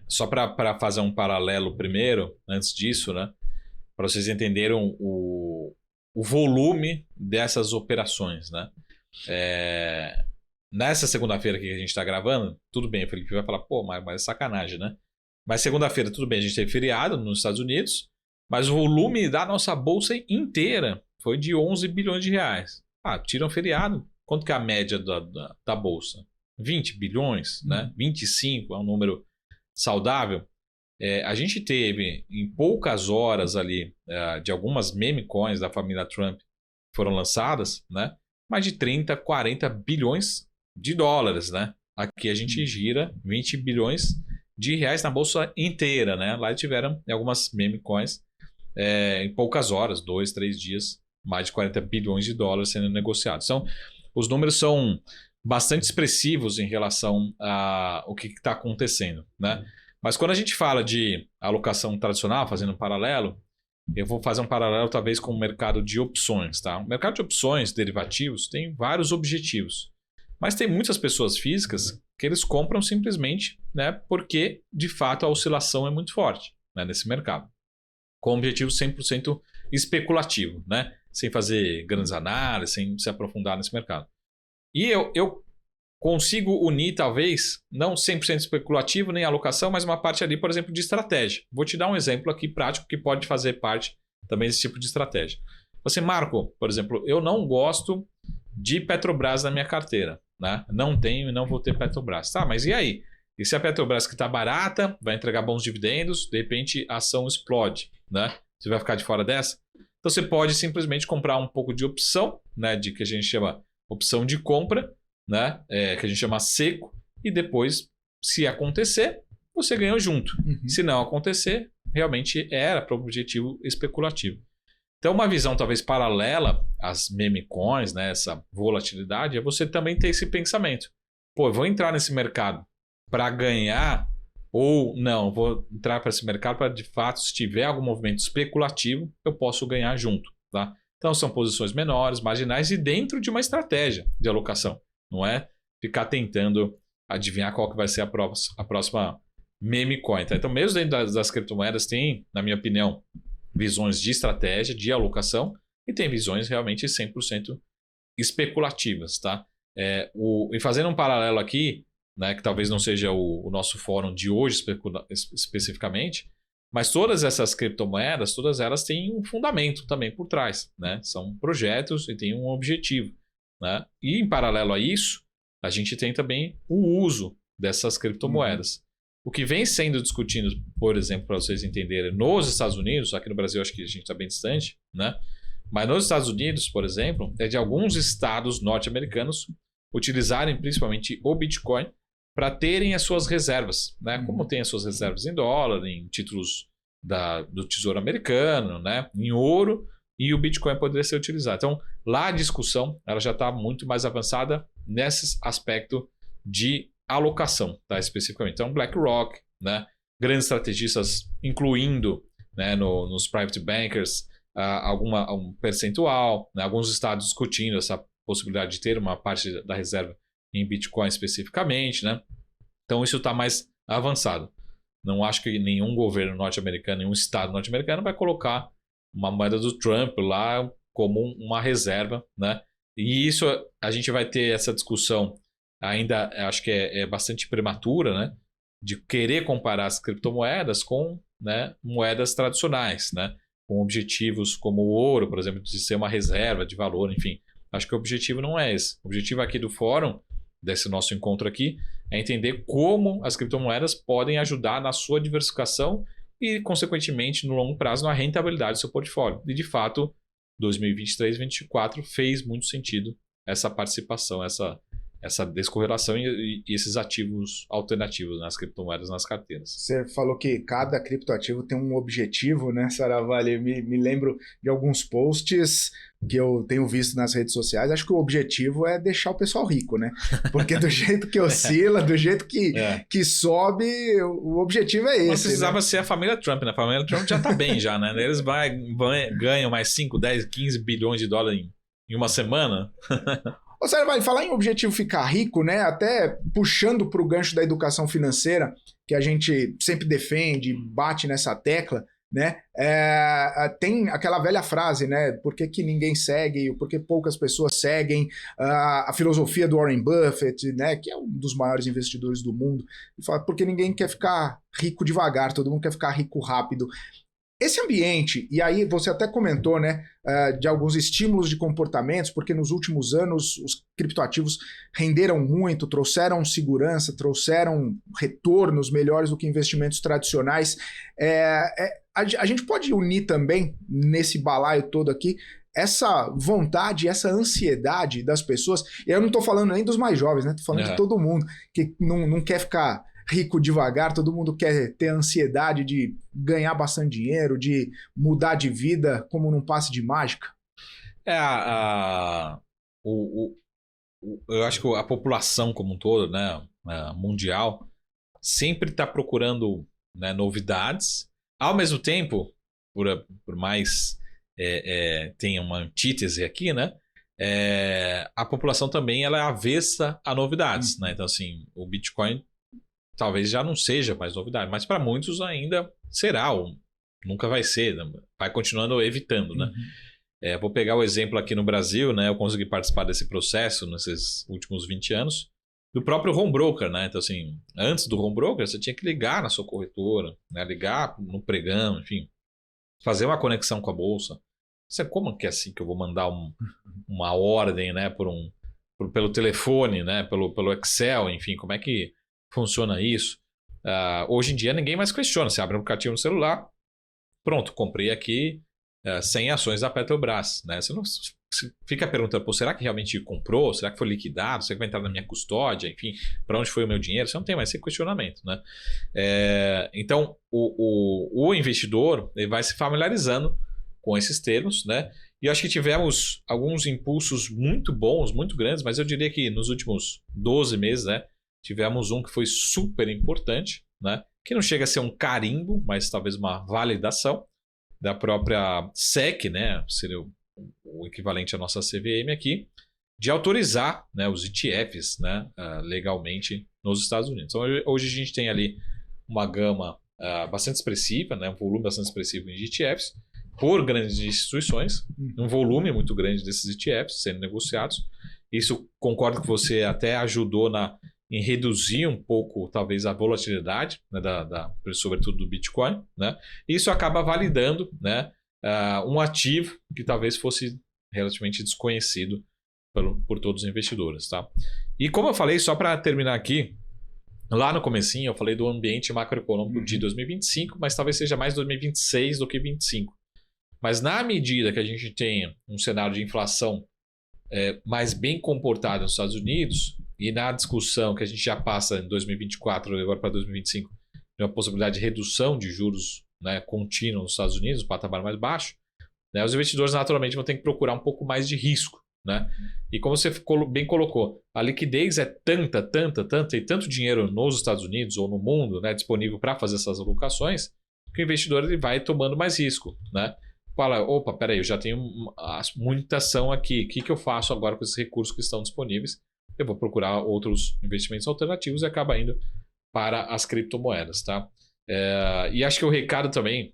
Só para fazer um paralelo primeiro, antes disso, né, para vocês entenderem o volume dessas operações, né? Nessa segunda-feira que a gente está gravando, tudo bem, o Felipe vai falar, pô, mas é sacanagem, né? Mas segunda-feira, tudo bem, a gente teve feriado nos Estados Unidos, mas o volume da nossa bolsa inteira foi de 11 bilhões de reais. Tiram feriado. Quanto que é a média da bolsa? 20 bilhões, né? 25 é um número saudável. A gente teve, em poucas horas ali, de algumas meme coins da família Trump que foram lançadas, né? Mais de 30, 40 bilhões de dólares, né? Aqui a gente gira 20 bilhões de reais na bolsa inteira, né? Lá tiveram algumas meme coins em poucas horas, 2, 3 dias, mais de 40 bilhões de dólares sendo negociados. Então, os números são bastante expressivos em relação ao que está acontecendo, né? Mas quando a gente fala de alocação tradicional, fazendo um paralelo, eu vou fazer um paralelo talvez com o mercado de opções, tá? O mercado de opções, derivativos, tem vários objetivos. Mas tem muitas pessoas físicas que eles compram simplesmente, né, porque, de fato, a oscilação é muito forte, né, nesse mercado. Com objetivo 100% especulativo, né? Sem fazer grandes análises, sem se aprofundar nesse mercado. E eu consigo unir, talvez, não 100% especulativo nem alocação, mas uma parte ali, por exemplo, de estratégia. Vou te dar um exemplo aqui prático que pode fazer parte também desse tipo de estratégia. Você, Marco, por exemplo, eu não gosto de Petrobras na minha carteira, né? Não tenho e não vou ter Petrobras. Tá, mas e aí? E se a Petrobras que está barata, vai entregar bons dividendos, de repente a ação explode, né? Você vai ficar de fora dessa? Então você pode simplesmente comprar um pouco de opção, né? De que a gente chama opção de compra, né? Que a gente chama seco, e depois, se acontecer, você ganhou junto. Se não acontecer, realmente era para o objetivo especulativo. Então, uma visão talvez paralela às meme coins, né? Essa volatilidade, é você também ter esse pensamento. Pô, eu vou entrar nesse mercado para ganhar ou não, vou entrar para esse mercado para, de fato, se tiver algum movimento especulativo, eu posso ganhar junto, tá? Então, são posições menores, marginais e dentro de uma estratégia de alocação. Não é ficar tentando adivinhar qual que vai ser a próxima meme coin. Tá? Então, mesmo dentro das criptomoedas, tem, na minha opinião, visões de estratégia, de alocação, e tem visões realmente 100% especulativas. Tá? E fazendo um paralelo aqui, né, que talvez não seja o nosso fórum de hoje especificamente, mas todas essas criptomoedas, todas elas têm um fundamento também por trás. Né? São projetos e têm um objetivo. Né? E em paralelo a isso, a gente tem também o uso dessas criptomoedas. O que vem sendo discutido, por exemplo, para vocês entenderem, nos Estados Unidos, aqui no Brasil acho que a gente está bem distante, né? Mas nos Estados Unidos, por exemplo, é de alguns estados norte-americanos utilizarem principalmente o Bitcoin para terem as suas reservas, né? Como tem as suas reservas em dólar, em títulos do Tesouro Americano, né? Em ouro, e o Bitcoin poderia ser utilizado. Então, lá a discussão ela já está muito mais avançada nesse aspecto de alocação, tá? Especificamente. Então, BlackRock, né? Grandes estrategistas, incluindo, né, nos private bankers, um percentual, né? Alguns estados discutindo essa possibilidade de ter uma parte da reserva em Bitcoin especificamente, né? Então, isso está mais avançado. Não acho que nenhum governo norte-americano, nenhum estado norte-americano vai colocar uma moeda do Trump lá como uma reserva, né? E isso a gente vai ter essa discussão ainda, acho que é bastante prematura, né? De querer comparar as criptomoedas com, né, moedas tradicionais, né? Com objetivos como o ouro, por exemplo, de ser uma reserva de valor, enfim. Acho que o objetivo não é esse. O objetivo aqui do fórum, desse nosso encontro aqui, é entender como as criptomoedas podem ajudar na sua diversificação e, consequentemente, no longo prazo, na rentabilidade do seu portfólio. E, de fato, 2023 2024 fez muito sentido essa participação, essa descorrelação e esses ativos alternativos nas criptomoedas, nas carteiras. Você falou que cada criptoativo tem um objetivo, né, Saravalli? Me lembro de alguns posts que eu tenho visto nas redes sociais. Acho que o objetivo é deixar o pessoal rico, né? Porque do jeito que oscila, do jeito que sobe, o objetivo é esse. Não precisava, né, ser a família Trump, né? A família Trump já está bem já, né? Eles ganham mais 5, 10, 15 bilhões de dólares em uma semana. Ô, Saravalli, falar em objetivo ficar rico, né? Até puxando para o gancho da educação financeira, que a gente sempre defende, bate nessa tecla, né? Tem aquela velha frase, né? Por que ninguém segue, por que poucas pessoas seguem a filosofia do Warren Buffett, né? Que é um dos maiores investidores do mundo. E fala, porque ninguém quer ficar rico devagar, todo mundo quer ficar rico rápido. Esse ambiente, e aí você até comentou, né, de alguns estímulos de comportamentos, porque nos últimos anos os criptoativos renderam muito, trouxeram segurança, trouxeram retornos melhores do que investimentos tradicionais. A gente pode unir também, nesse balaio todo aqui, essa vontade, essa ansiedade das pessoas, e eu não estou falando nem dos mais jovens, né? Estou falando de todo mundo que não quer ficar rico devagar, todo mundo quer ter ansiedade de ganhar bastante dinheiro, de mudar de vida como num passe de mágica. Eu acho que a população como um todo, né, mundial, sempre está procurando, né, novidades. Ao mesmo tempo, por mais tenha uma antítese aqui, né, a população também ela é avessa a novidades. Né? Então, assim, o Bitcoin talvez já não seja mais novidade, mas para muitos ainda será, ou nunca vai ser, né? Vai continuando evitando, né? Vou pegar o exemplo aqui no Brasil, né? Eu consegui participar desse processo nesses últimos 20 anos, do próprio home broker, né? Então, assim, antes do home broker, você tinha que ligar na sua corretora, né? Ligar no pregão, enfim, fazer uma conexão com a bolsa. Como que é assim que eu vou mandar uma ordem, né? Pelo telefone, né? Pelo Excel, enfim, como é que funciona isso? Hoje em dia ninguém mais questiona. Você abre um aplicativo no celular, pronto, comprei aqui 100 ações da Petrobras. Né? Você fica perguntando, pô, será que realmente comprou? Será que foi liquidado? Será que vai entrar na minha custódia? Enfim, para onde foi o meu dinheiro? Você não tem mais esse questionamento. Né? Então, o investidor ele vai se familiarizando com esses termos, né? E eu acho que tivemos alguns impulsos muito bons, muito grandes, mas eu diria que nos últimos 12 meses, né? Tivemos um que foi super importante, né? Que não chega a ser um carimbo, mas talvez uma validação da própria SEC, né? Seria o equivalente à nossa CVM aqui, de autorizar, né, os ETFs, né, legalmente nos Estados Unidos. Então, hoje a gente tem ali uma gama bastante expressiva, né, um volume bastante expressivo de ETFs, por grandes instituições, um volume muito grande desses ETFs sendo negociados. Isso, concordo com você, até ajudou em reduzir um pouco, talvez, a volatilidade, né, sobretudo do Bitcoin. Né? Isso acaba validando, né, um ativo que talvez fosse relativamente desconhecido por todos os investidores. Tá? E como eu falei, só para terminar aqui, lá no comecinho eu falei do ambiente macroeconômico de 2025, mas talvez seja mais 2026 do que 2025. Mas na medida que a gente tenha um cenário de inflação mais bem comportado nos Estados Unidos, e na discussão que a gente já passa em 2024 e agora para 2025, de uma possibilidade de redução de juros, né, contínua nos Estados Unidos, um patamar mais baixo, né, os investidores naturalmente vão ter que procurar um pouco mais de risco. Né? E como você bem colocou, a liquidez é tanta, e tanto dinheiro nos Estados Unidos ou no mundo, né, disponível para fazer essas alocações, que o investidor ele vai tomando mais risco. Né? Fala, opa, peraí, eu já tenho muita ação aqui, o que eu faço agora com esses recursos que estão disponíveis? Eu vou procurar outros investimentos alternativos e acaba indo para as criptomoedas. Tá? E acho que o recado também,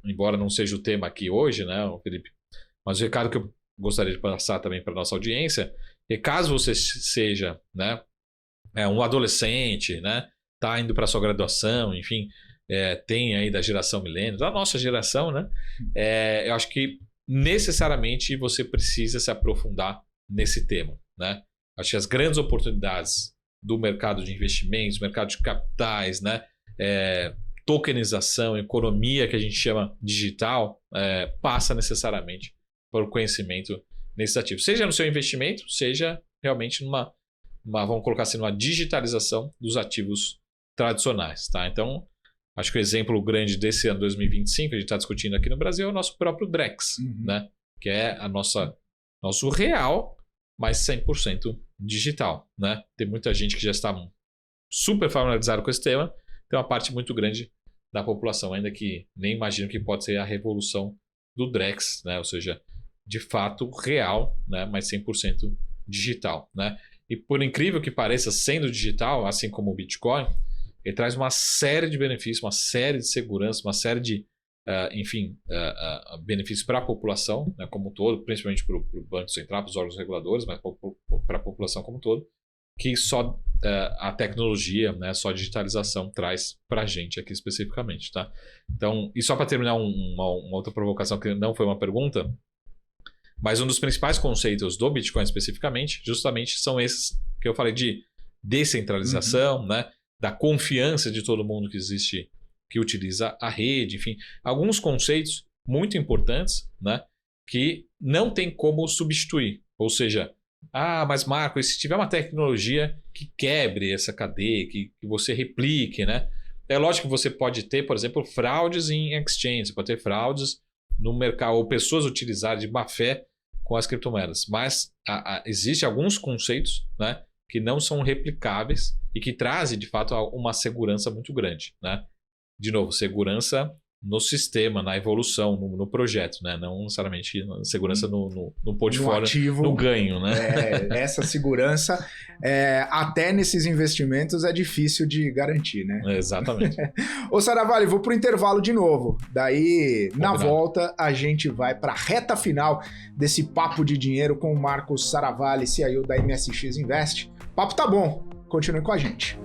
embora não seja o tema aqui hoje, né, Felipe, mas o recado que eu gostaria de passar também para a nossa audiência é, caso você seja, né, um adolescente, né, tá indo para a sua graduação, enfim, tem aí da geração milênio, da nossa geração, né, eu acho que necessariamente você precisa se aprofundar nesse tema. Né? Acho que as grandes oportunidades do mercado de investimentos, mercado de capitais, né, tokenização, economia que a gente chama digital, passa necessariamente por conhecimento nesses ativos. Seja no seu investimento, seja realmente vamos colocar assim, numa digitalização dos ativos tradicionais. Tá? Então, acho que o exemplo grande desse ano 2025, que a gente está discutindo aqui no Brasil, é o nosso próprio Drex, né? Que é nosso real, mas 100% digital. Né? Tem muita gente que já está super familiarizada com esse tema, tem uma parte muito grande da população ainda que nem imagina que pode ser a revolução do Drex, né? Ou seja, de fato real, né? Mas 100% digital. Né? E por incrível que pareça, sendo digital, assim como o Bitcoin, ele traz uma série de benefícios, uma série de segurança, uma série de benefícios para a população, né, como um todo, principalmente para o Banco Central, para os órgãos reguladores, mas para a população como um todo, que só a tecnologia, né, só a digitalização traz para a gente aqui especificamente. Tá? Então, e só para terminar uma outra provocação que não foi uma pergunta, mas um dos principais conceitos do Bitcoin especificamente, justamente são esses que eu falei de descentralização, né, da confiança de todo mundo que utiliza a rede, enfim, alguns conceitos muito importantes, né, que não tem como substituir. Ou seja, Mas Marco, e se tiver uma tecnologia que quebre essa cadeia, que você replique, né? É lógico que você pode ter, por exemplo, fraudes em exchange, você pode ter fraudes no mercado, ou pessoas utilizarem de má fé com as criptomoedas. Mas existem alguns conceitos, né, que não são replicáveis e que trazem, de fato, uma segurança muito grande, né? De novo, segurança no sistema, na evolução, no projeto, né? Não necessariamente segurança no portfólio, no ativo, no ganho, né? Essa segurança, até nesses investimentos, é difícil de garantir, né? Exatamente. Ô Saravalli, vou pro intervalo de novo. Daí, Combinado. na volta, a gente vai para a reta final desse Papo de Dinheiro com o Marcos Saravalli, CIO da MSX Invest. Papo tá bom, continue com a gente.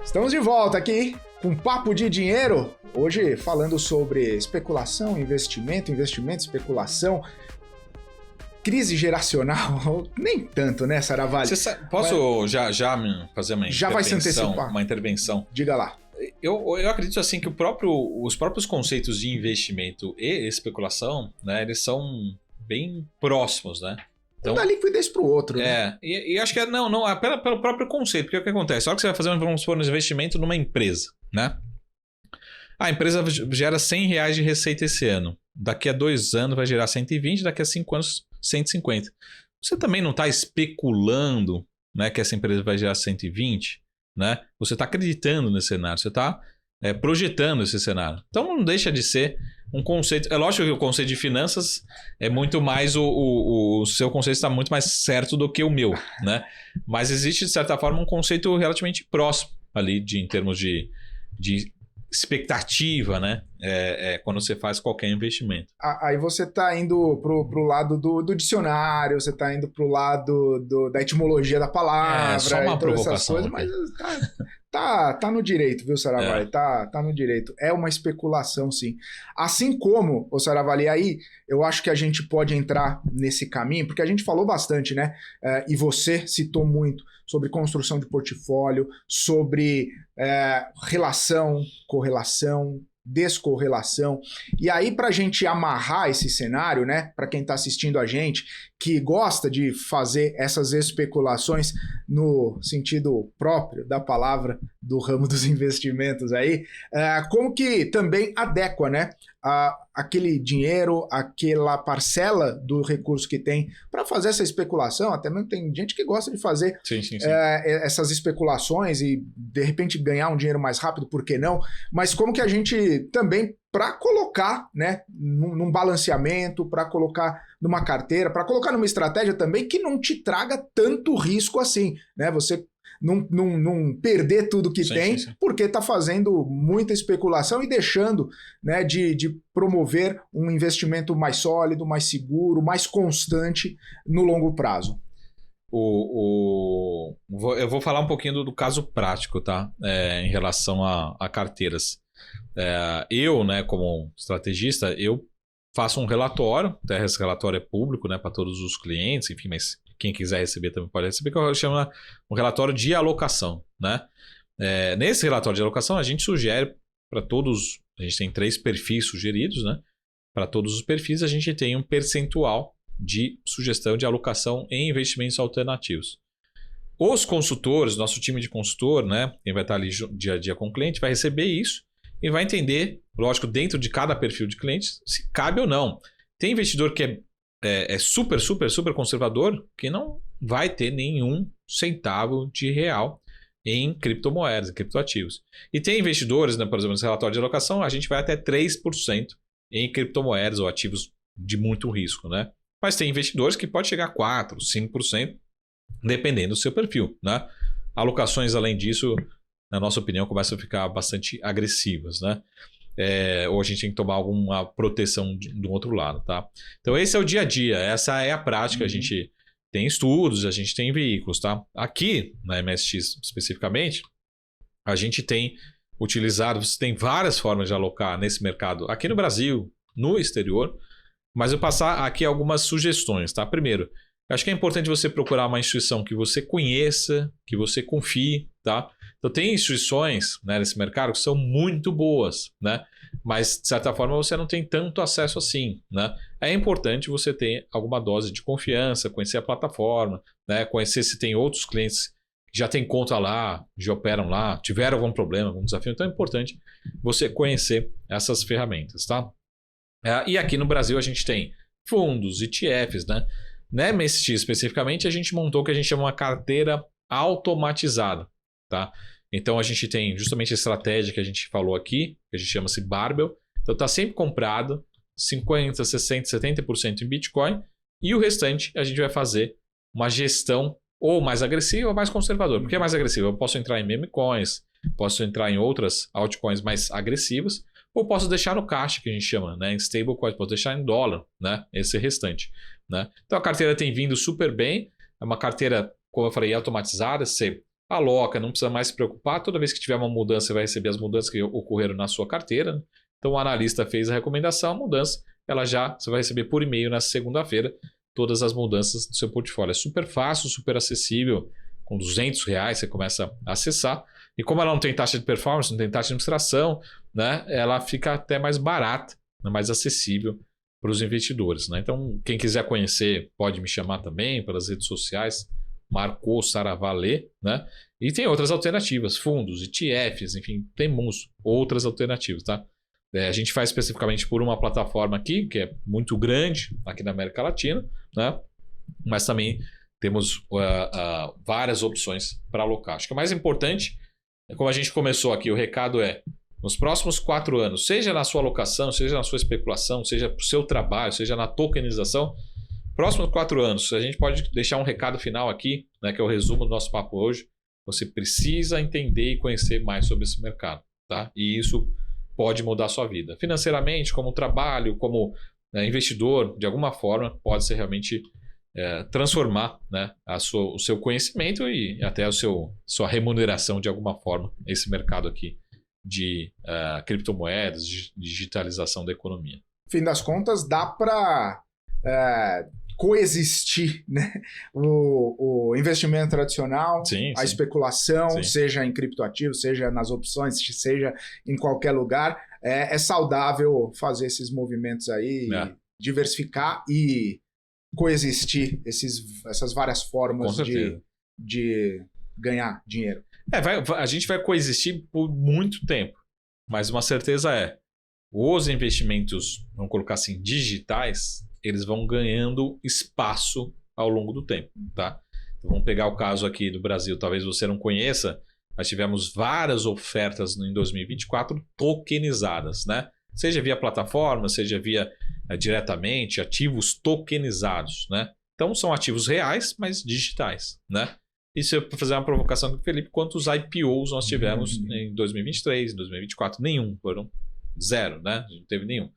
Estamos de volta aqui com Papo de Dinheiro, hoje falando sobre especulação, investimento, especulação, crise geracional, nem tanto, né, Saravalli? Posso já fazer uma já vai se antecipar. Uma intervenção? Diga lá. Eu acredito assim que os próprios conceitos de investimento e especulação, né, eles são bem próximos, né? Então, da liquidez para o outro, né? E acho que pelo próprio conceito, porque o que acontece? A hora que você vai fazer um investimento numa empresa, né? A empresa gera R$100 de receita esse ano. Daqui a 2 anos vai gerar 120, daqui a 5 anos 150. Você também não está especulando, né, que essa empresa vai gerar 120, né? Você está acreditando nesse cenário, você está projetando esse cenário. Então não deixa de ser um conceito. É lógico que o conceito de finanças é muito mais o seu conceito está muito mais certo do que o meu, né? Mas existe, de certa forma, um conceito relativamente próximo ali em termos de expectativa, né? Quando você faz qualquer investimento. Aí você está indo pro lado do dicionário, você está indo pro lado da etimologia da palavra, só uma provocação. Coisas, mas tá no direito, viu, Saravalli? Tá no direito. É uma especulação, sim. Assim como, ô Saravalli, aí eu acho que a gente pode entrar nesse caminho, porque a gente falou bastante, né? E você citou muito sobre construção de portfólio, sobre relação, correlação, descorrelação. E aí, para a gente amarrar esse cenário, né, para quem está assistindo a gente, que gosta de fazer essas especulações no sentido próprio da palavra do ramo dos investimentos aí, como que também adequa, né, aquele dinheiro, aquela parcela do recurso que tem para fazer essa especulação. Até mesmo tem gente que gosta de fazer sim. Essas especulações e de repente ganhar um dinheiro mais rápido, por que não? Mas como que a gente também, para colocar, né, num balanceamento, para colocar numa carteira, para colocar numa estratégia também que não te traga tanto risco assim, né? Você não perder tudo que tem, porque está fazendo muita especulação e deixando, né, de promover um investimento mais sólido, mais seguro, mais constante no longo prazo. Eu vou falar um pouquinho do caso prático, tá? Em relação a carteiras. Eu, né, como estrategista, eu faço um relatório, esse relatório é público, né, para todos os clientes, enfim, mas quem quiser receber também pode receber, que eu chamo um relatório de alocação, né? Nesse relatório de alocação, a gente sugere para todos, a gente tem 3 perfis sugeridos, né? Para todos os perfis, a gente tem um percentual de sugestão de alocação em investimentos alternativos. Os consultores, nosso time de consultor, né, quem vai estar ali dia a dia com o cliente, vai receber isso e vai entender, lógico, dentro de cada perfil de clientes, se cabe ou não. Tem investidor que é super conservador, que não vai ter nenhum centavo de real em criptomoedas, em criptoativos. E tem investidores, né, por exemplo, nesse relatório de alocação, a gente vai até 3% em criptomoedas ou ativos de muito risco, né? Mas tem investidores que pode chegar a 4%, 5%, dependendo do seu perfil, né? Alocações, além disso, na nossa opinião, começam a ficar bastante agressivas, né? Ou a gente tem que tomar alguma proteção do outro lado, tá? Então esse é o dia a dia, essa é a prática. A gente tem estudos, a gente tem veículos, tá? Aqui na MSX especificamente, a gente tem utilizado, você tem várias formas de alocar nesse mercado, aqui no Brasil, no exterior, mas eu vou passar aqui algumas sugestões, tá? Primeiro, acho que é importante você procurar uma instituição que você conheça, que você confie, tá? Então tem instituições, né, nesse mercado que são muito boas, né? Mas de certa forma você não tem tanto acesso assim, né? É importante você ter alguma dose de confiança, conhecer a plataforma, né? Conhecer se tem outros clientes que já têm conta lá, já operam lá, tiveram algum problema, algum desafio. Então é importante você conhecer essas ferramentas, tá? E aqui no Brasil a gente tem fundos, ETFs, né? Na MSX especificamente a gente montou o que a gente chama uma carteira automatizada, tá? Então a gente tem justamente a estratégia que a gente falou aqui, que a gente chama-se Barbell. Então está sempre comprado 50%, 60%, 70% em Bitcoin e o restante a gente vai fazer uma gestão ou mais agressiva ou mais conservadora. Por que mais agressiva? Eu posso entrar em meme coins, posso entrar em outras altcoins mais agressivas ou posso deixar no caixa, que a gente chama, né? Em stablecoin, posso deixar em dólar, né? Esse restante, né? Então a carteira tem vindo super bem, é uma carteira, como eu falei, automatizada, você aloca, não precisa mais se preocupar. Toda vez que tiver uma mudança, você vai receber as mudanças que ocorreram na sua carteira. Então, o analista fez a recomendação, a mudança, você vai receber por e-mail na segunda-feira todas as mudanças do seu portfólio. É super fácil, super acessível. Com R$200 você começa a acessar. E como ela não tem taxa de performance, não tem taxa de administração, né, ela fica até mais barata, mais acessível para os investidores, né? Então, quem quiser conhecer, pode me chamar também pelas redes sociais. Marcou Saravalê, né? E tem outras alternativas, fundos, ETFs, enfim, temos outras alternativas, tá? A gente faz especificamente por uma plataforma aqui, que é muito grande aqui na América Latina, né? Mas também temos várias opções para alocar. Acho que o mais importante, como a gente começou aqui, o recado é, nos próximos 4 anos, seja na sua alocação, seja na sua especulação, seja para o seu trabalho, seja na tokenização, próximos 4 anos, a gente pode deixar um recado final aqui, né, que é o resumo do nosso papo hoje. Você precisa entender e conhecer mais sobre esse mercado, tá? E isso pode mudar a sua vida. Financeiramente, como trabalho, como investidor, de alguma forma, pode ser realmente transformar, né, o seu conhecimento e até sua remuneração de alguma forma, esse mercado aqui de criptomoedas, de digitalização da economia. No fim das contas, dá para coexistir, né? O investimento tradicional, sim. Especulação, Sim. seja em criptoativos, seja nas opções, seja em qualquer lugar. É saudável fazer esses movimentos aí, diversificar e coexistir essas várias formas de ganhar dinheiro. A gente vai coexistir por muito tempo, mas uma certeza os investimentos, vamos colocar assim, digitais, eles vão ganhando espaço ao longo do tempo, tá? Então, vamos pegar o caso aqui do Brasil, talvez você não conheça, nós tivemos várias ofertas em 2024 tokenizadas, né? Seja via plataforma, seja via diretamente, ativos tokenizados, né? Então são ativos reais, mas digitais, né? E se eu fazer uma provocação com o Felipe, quantos IPOs nós tivemos em 2023, em 2024? Nenhum, foram 0, né? Não teve nenhum.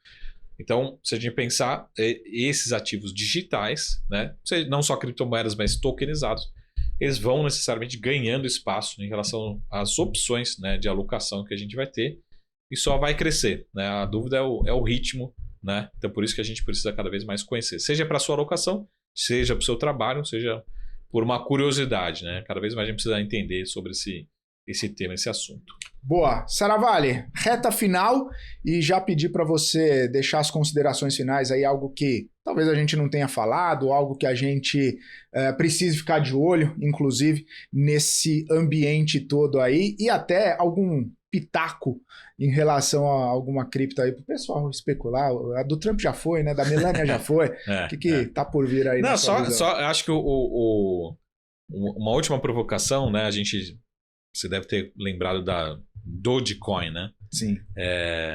Então, se a gente pensar, esses ativos digitais, né, não só criptomoedas, mas tokenizados, eles vão necessariamente ganhando espaço em relação às opções, né, de alocação que a gente vai ter e só vai crescer, né? A dúvida é o ritmo, né? Então, por isso que a gente precisa cada vez mais conhecer, seja para a sua alocação, seja para o seu trabalho, seja por uma curiosidade, né? Cada vez mais a gente precisa entender sobre esse tema, esse assunto. Boa. Saravalê, reta final, e já pedi para você deixar as considerações finais aí, algo que talvez a gente não tenha falado, algo que a gente precise ficar de olho, inclusive, nesse ambiente todo aí, e até algum pitaco em relação a alguma cripto aí pro pessoal especular. A do Trump já foi, né? Da Melania já foi. O que tá por vir aí? Não, só acho que uma última provocação, né? Você deve ter lembrado da Dogecoin, né? Sim.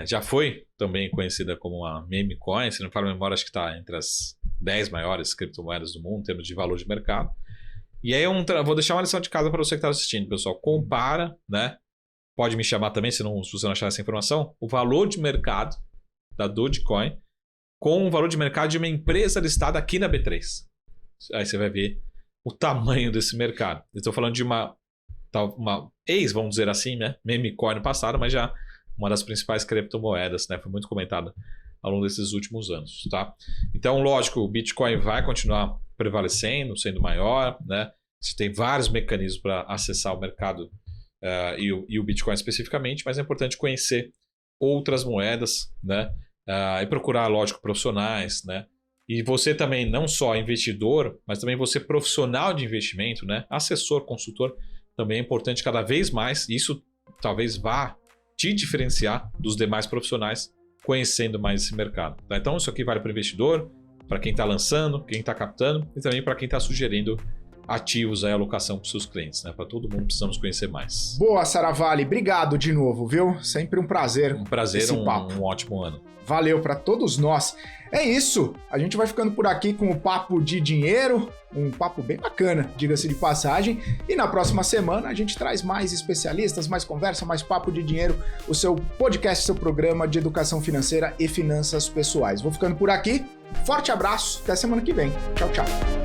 Já foi também conhecida como uma meme coin, se não me falha a memória, acho que está entre as 10 maiores criptomoedas do mundo em termos de valor de mercado. E aí vou deixar uma lição de casa para você que está assistindo, pessoal. Compara, né? Pode me chamar também, se você não achar essa informação, o valor de mercado da Dogecoin com o valor de mercado de uma empresa listada aqui na B3. Aí você vai ver o tamanho desse mercado. Eu estou falando de uma vamos dizer assim, né? Meme coin no passado, mas já uma das principais criptomoedas, né? Foi muito comentada ao longo desses últimos anos, tá? Então, lógico, o Bitcoin vai continuar prevalecendo, sendo maior, né? Você tem vários mecanismos para acessar o mercado e o Bitcoin especificamente, mas é importante conhecer outras moedas, né? E procurar, lógico, profissionais, né? E você também, não só investidor, mas também você profissional de investimento, né? Assessor, consultor, também é importante cada vez mais. Isso talvez vá te diferenciar dos demais profissionais conhecendo mais esse mercado. Tá? Então isso aqui vale para o investidor, para quem está lançando, quem está captando e também para quem está sugerindo ativos a alocação para os seus clientes. Né? Para todo mundo precisamos conhecer mais. Boa, Saravalli. Obrigado de novo, viu? Sempre um prazer. Um prazer, esse papo. Um ótimo ano. Valeu para todos nós. É isso. A gente vai ficando por aqui com o Papo de Dinheiro. Um papo bem bacana, diga-se de passagem. E na próxima semana a gente traz mais especialistas, mais conversa, mais Papo de Dinheiro, o seu podcast, seu programa de educação financeira e finanças pessoais. Vou ficando por aqui. Forte abraço. Até semana que vem. Tchau, tchau.